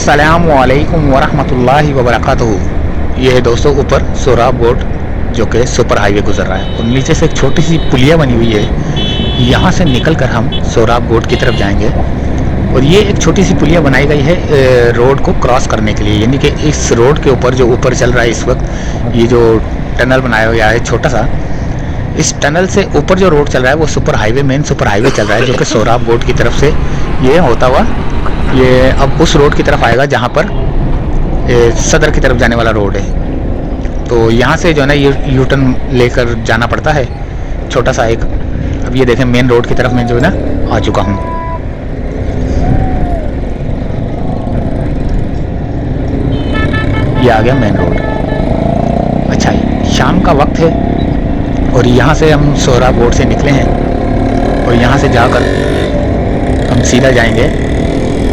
अस्सलामुअलैकुम वरहमतुल्लाहि वबरकातुहू। ये है दोस्तों ऊपर सोराब रोड जो कि सुपर हाईवे गुजर रहा है और नीचे से एक छोटी सी पुलिया बनी हुई है। यहाँ से निकल कर हम सोराब रोड की तरफ जाएंगे और ये एक छोटी सी पुलिया बनाई गई है रोड को क्रॉस करने के लिए, यानी कि इस रोड के ऊपर जो ऊपर चल रहा है इस वक्त, ये जो टनल बनाया गया है छोटा सा, इस टनल से ऊपर जो रोड चल रहा है वो super highway, main super highway चल रहा है जो कि सोराब रोड की तरफ से ये होता हुआ ये अब उस रोड की तरफ आएगा जहाँ पर सदर की तरफ जाने वाला रोड है। तो यहाँ से जो है ना ये यू टर्न लेकर जाना पड़ता है छोटा सा एक। अब ये देखें मेन रोड की तरफ मैं जो है ना आ चुका हूँ। ये आ गया मेन रोड। अच्छा, शाम का वक्त है और यहाँ से हम सोराब रोड से निकले हैं और यहाँ से जाकर हम सीधा जाएंगे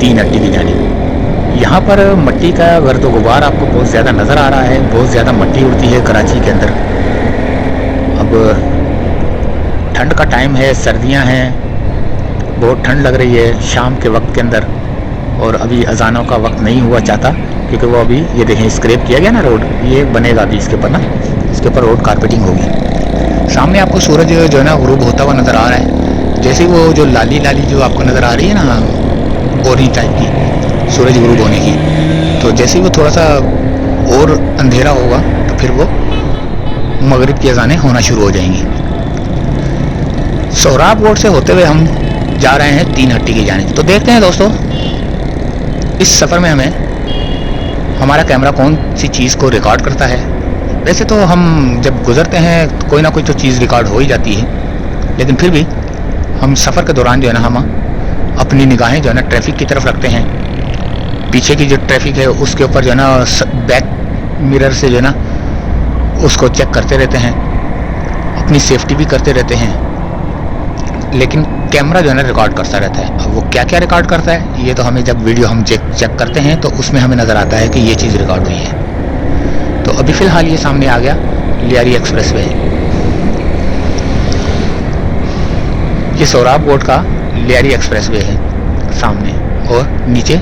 3 अट्टी की जानिब। यहाँ पर मट्टी का गर्दो गुबार आपको बहुत ज़्यादा नज़र आ रहा है, बहुत ज़्यादा मट्टी उड़ती है कराची के अंदर। अब ठंड का टाइम है, सर्दियाँ हैं, बहुत ठंड लग रही है शाम के वक्त के अंदर। और अभी अजानों का वक्त नहीं हुआ चाहता क्योंकि वो अभी ये देखें स्क्रैप किया गया ना रोड, ये बनेगा अभी इसके ऊपर ना, इसके ऊपर रोड कारपेटिंग होगी। सामने आपको सूरज जो है ना गुरूब होता हुआ नज़र आ रहा है। जैसे वो जो लाली लाली जो आपको नज़र आ रही है ना ऑरेंज टाइप की सूरज गुरूब होने की, तो जैसे ही वो थोड़ा सा और अंधेरा होगा तो फिर वो मगरिब की अजानें होना शुरू हो जाएंगी। सोराब रोड से होते हुए हम जा रहे हैं 3 अट्टी की जानिब। तो देखते हैं दोस्तों इस सफ़र में हमें हमारा कैमरा कौन सी चीज़ को रिकॉर्ड करता है। वैसे तो हम जब गुज़रते हैं तो कोई ना कोई तो चीज़ रिकॉर्ड हो ही जाती है, लेकिन फिर भी हम सफ़र के दौरान जो है ना हम अपनी निगाहें जो है ना ट्रैफिक की तरफ रखते हैं। पीछे की जो ट्रैफिक है उसके ऊपर जो है ना बैक मिरर से जो है ना उसको चेक करते रहते हैं, अपनी सेफ्टी भी करते रहते हैं, लेकिन कैमरा जो है ना रिकॉर्ड करता रहता है। अब वो क्या क्या रिकॉर्ड करता है ये तो हमें जब वीडियो हम चेक करते हैं तो उसमें हमें नज़र आता है कि ये चीज़ रिकॉर्ड हुई है। तो अभी फ़िलहाल ये सामने आ गया लियारी एक्सप्रेस वे। ये सोराब रोड का लियारी एक्सप्रेस वे है सामने और नीचे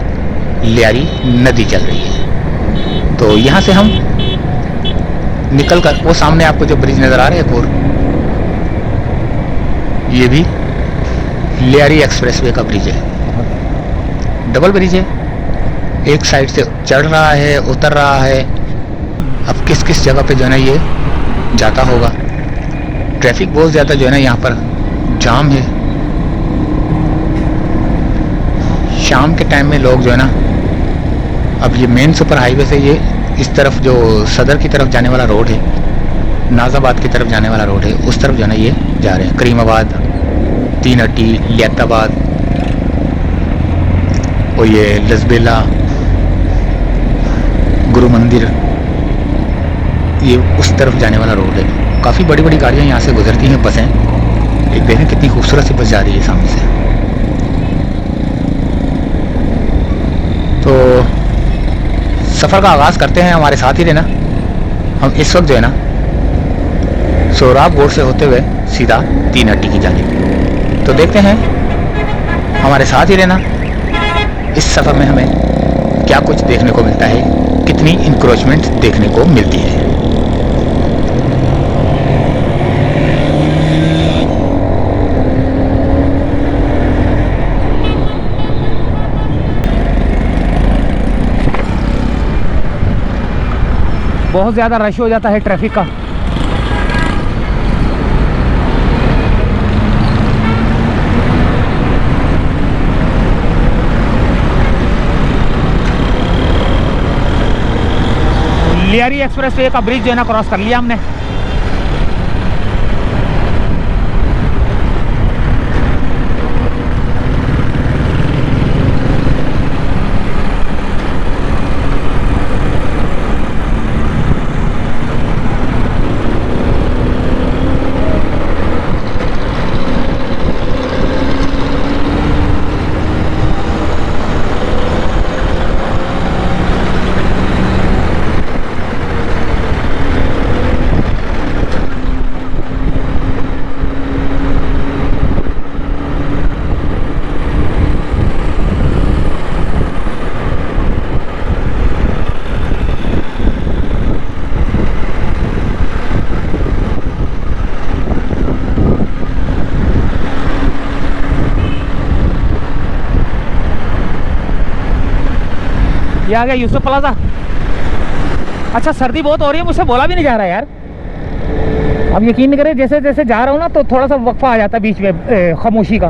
लियारी नदी चल रही है। तो यहाँ से हम निकल कर वो सामने आपको जो ब्रिज नज़र आ रहा है और ये भी लियारी एक्सप्रेस वे का ब्रिज है, डबल ब्रिज है, एक साइड से चढ़ रहा है उतर रहा है। अब किस किस जगह पे जो है ना ये जाता होगा। ट्रैफिक बहुत ज़्यादा जो है ना यहाँ पर जाम है। शाम के टाइम में लोग जो है ना अब ये मेन सुपर हाईवे से ये इस तरफ जो सदर की तरफ जाने वाला रोड है, नाजाबाद की तरफ जाने वाला रोड है, उस तरफ जो है ना ये जा रहे हैं। करीमाबाद, 3 अट्टी, लियाताबाद और ये लजबेला, गुरु मंदिर, ये उस तरफ जाने वाला रोड है। काफ़ी बड़ी बड़ी गाड़ियाँ यहाँ से गुजरती हैं, बसें। एक देखें कितनी खूबसूरत सी बस जा रही है सामने से। तो सफ़र का आगाज़ करते हैं, हमारे साथ ही रहना। हम इस वक्त जो है ना सोराब रोड से होते हुए सीधा 3 अट्टी की जानिब। तो देखते हैं, हमारे साथ ही रहना। इस सफ़र में हमें क्या कुछ देखने को मिलता है, कितनी इंक्रोचमेंट देखने को मिलती है। बहुत ज़्यादा रश हो जाता है ट्रैफिक का। लियारी एक्सप्रेस वे का ब्रिज जो है ना क्रॉस कर लिया हमने। ये आ गया यूसुफ प्लाजा। अच्छा सर्दी बहुत हो रही है, मुझसे बोला भी नहीं जा रहा यार। अब यकीन नहीं करें, जैसे जैसे जा रहा हूँ ना तो थोड़ा सा वक्फा आ जाता है बीच में खामोशी का,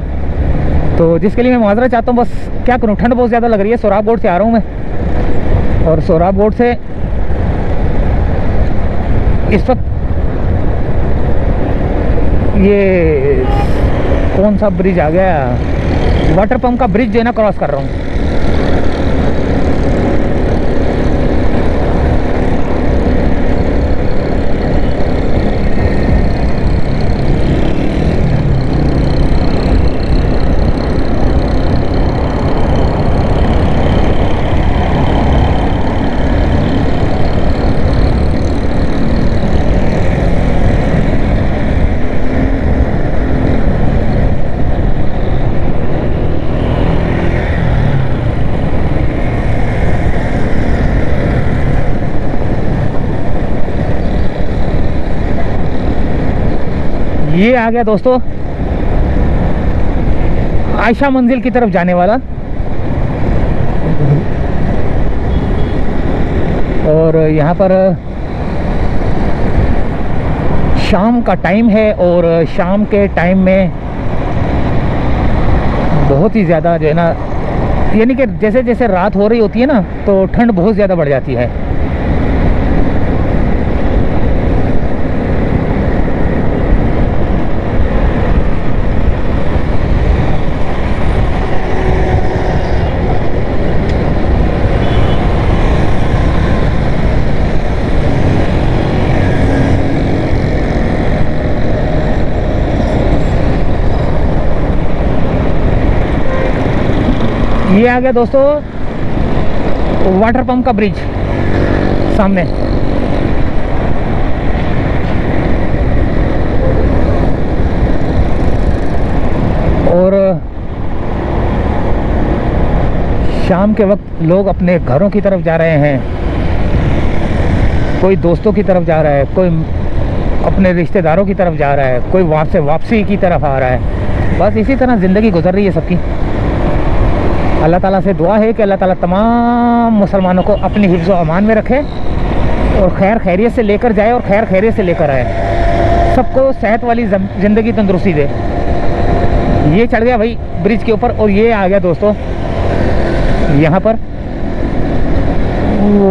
तो जिसके लिए मैं माजरा चाहता हूँ। बस क्या करूँ, ठंड बहुत ज़्यादा लग रही है। सोराब बोर्ड से आ रहा हूँ मैं, और सोराब बोर्ड से इस वक्त ये कौन सा ब्रिज आ गया, वाटर पंप का ब्रिज जो है ना, क्रॉस कर रहा हूँ। ये आ गया दोस्तों आयशा मंजिल की तरफ जाने वाला, और यहाँ पर शाम का टाइम है, और शाम के टाइम में बहुत ही ज़्यादा जो है ना, यानी कि जैसे जैसे रात हो रही होती है ना तो ठंड बहुत ज़्यादा बढ़ जाती है। ये आ गया दोस्तों वाटर पंप का ब्रिज सामने। और शाम के वक्त लोग अपने घरों की तरफ जा रहे हैं, कोई दोस्तों की तरफ जा रहा है, कोई अपने रिश्तेदारों की तरफ जा रहा है, कोई वहाँ से वापसी की तरफ आ रहा है। बस इसी तरह ज़िंदगी गुजर रही है सबकी। अल्लाह ताला से दुआ है कि अल्लाह ताला तमाम मुसलमानों को अपनी हिफ्ज़ व अमान में रखे और खैर खैरियत से लेकर जाए और खैर खैरियत से लेकर आए, सबको सेहत वाली ज़िंदगी तंदुरुस्ती दे। ये चढ़ गया भाई ब्रिज के ऊपर, और ये आ गया दोस्तों यहाँ पर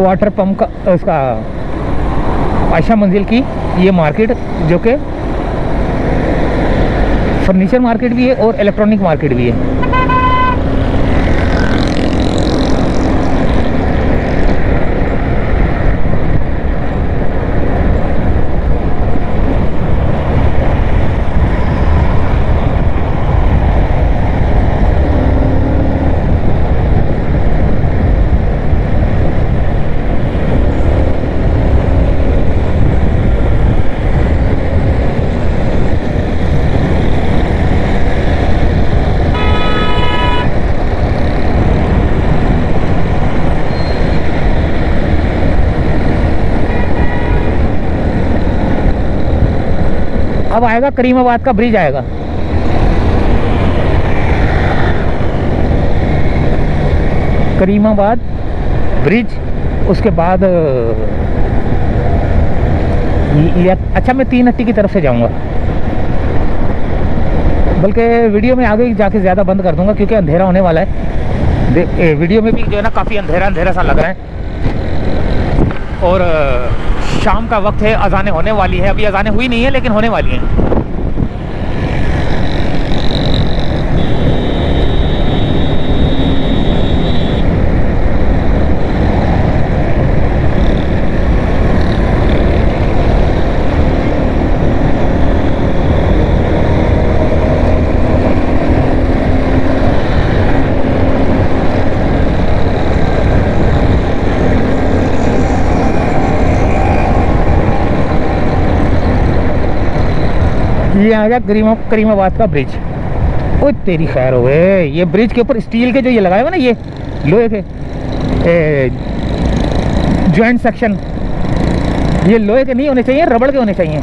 वाटर पंप का उसका आयशा मंजिल की ये मार्केट, जो कि फर्नीचर मार्केट भी है और इलेक्ट्रॉनिक मार्केट भी है। अब आएगा करीमाबाद का ब्रिज आएगा। करीमाबाद ब्रिज, उसके बाद अच्छा मैं 3 हट्टी की तरफ से जाऊंगा, बल्कि वीडियो में आगे जाके ज़्यादा बंद कर दूंगा क्योंकि अंधेरा होने वाला है। वीडियो में भी जो है ना काफ़ी अंधेरा अंधेरा सा लग रहा है, और शाम का वक्त है, अजानें होने वाली है। अभी अजानें हुई नहीं है लेकिन होने वाली हैं। ये आ गया करीमाबाद का ब्रिज। ओ तेरी खैर हो गए, ये ब्रिज के ऊपर स्टील के जो ये लगाए हुए ना, ये लोहे के जॉइंट सेक्शन, ये लोहे के नहीं होने चाहिए, रबड़ के होने चाहिए।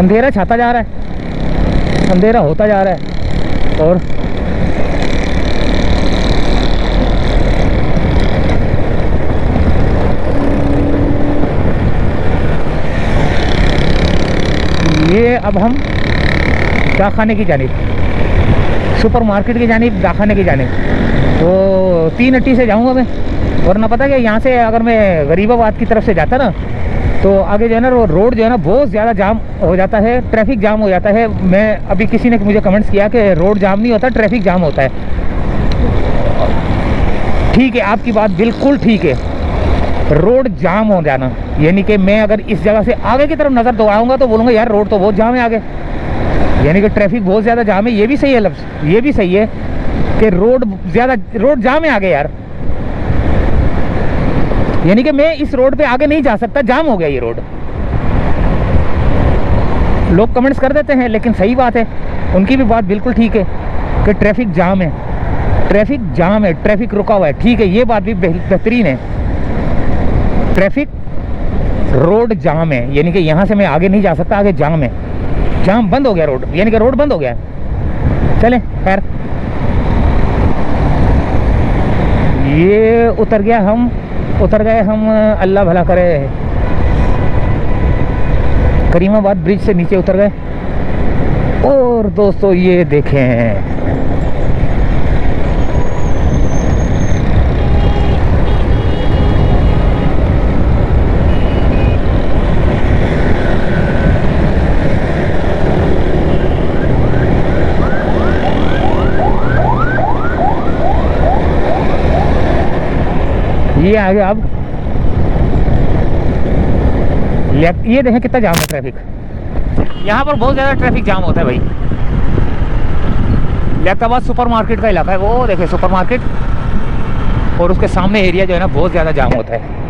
अंधेरा छाता जा रहा है, अंधेरा होता जा रहा है। और ये अब हम डाखाने की जानिब, सुपर मार्केट की जानिब, डाखाने की जानिब, तो 3 अट्टी से जाऊंगा मैं। वरना पता क्या, यहाँ से अगर मैं गरीबाबाद की तरफ से जाता ना, तो आगे जो है ना वो रोड जो है ना बहुत ज़्यादा जाम हो जाता है, ट्रैफिक जाम हो जाता है। मैं अभी किसी ने मुझे कमेंट्स किया कि रोड जाम नहीं होता, ट्रैफिक जाम होता है। ठीक है, आपकी बात बिल्कुल ठीक है, रोड जाम हो जाना, यानी कि मैं अगर इस जगह से आगे की तरफ नज़र दौड़ाऊंगा तो बोलूँगा यार रोड तो बहुत जाम है आगे, यानी कि ट्रैफिक बहुत ज़्यादा जाम है। ये भी सही है लफ्ज़, ये भी सही है कि रोड जाम है आगे यार, यानी कि मैं इस रोड पे आगे नहीं जा सकता, जाम हो गया ये रोड। लोग कमेंट्स कर देते हैं, लेकिन सही बात है, उनकी भी बात बिल्कुल ठीक है कि ट्रैफिक जाम है, ट्रैफिक जाम है, ट्रैफिक रुका हुआ है। ठीक है, ये बात भी बेहतरीन है, ट्रैफिक रोड जाम है, यानी कि यहाँ से मैं आगे नहीं जा सकता, आगे जाम है, जाम बंद हो गया रोड, यानी कि रोड बंद हो गया है। चले खैर, ये उतर गए हम, अल्लाह भला करे। करीमाबाद ब्रिज से नीचे उतर गए। और दोस्तों ये देखें, ये आगे अब ये देखें कितना जाम है ट्रैफिक, यहाँ पर बहुत ज़्यादा ट्रैफिक जाम होता है भाई। लियाकताबाद सुपर मार्केट का इलाका है, वो देखें सुपर मार्केट, और उसके सामने एरिया जो है ना बहुत ज़्यादा जाम होता है।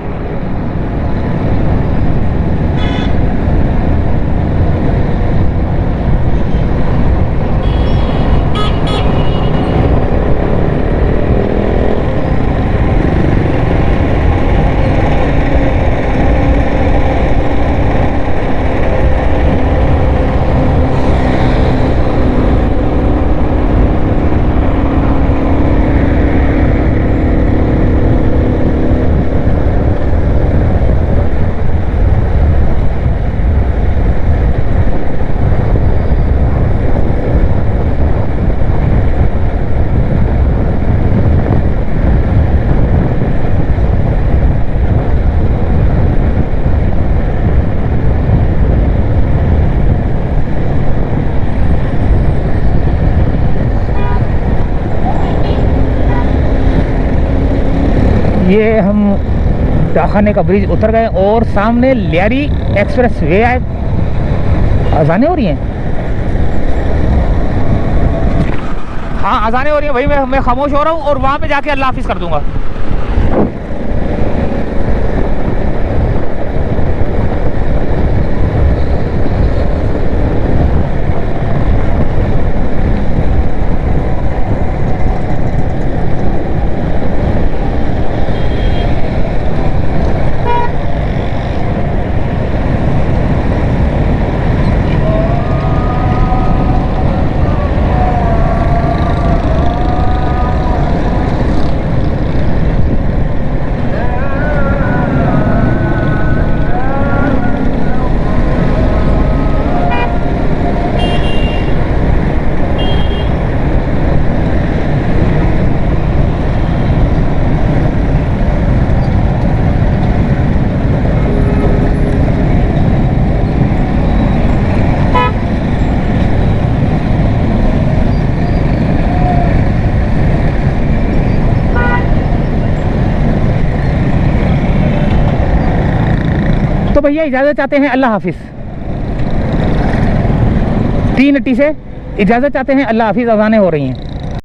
ये हम डाखाने का ब्रिज उतर गए और सामने लियारी एक्सप्रेस वे आए। अजानें हो रही हैं, हाँ अजानें हो रही हैं भाई, मैं खामोश हो रहा हूँ और वहाँ पे जाके अल्लाह हाफिज़ कर दूंगा। तो भैया इजाज़त चाहते हैं, अल्लाह हाफिज़। 3 अट्टी से इजाज़त चाहते हैं, अल्लाह हाफिज़। अज़ानें हो रही हैं।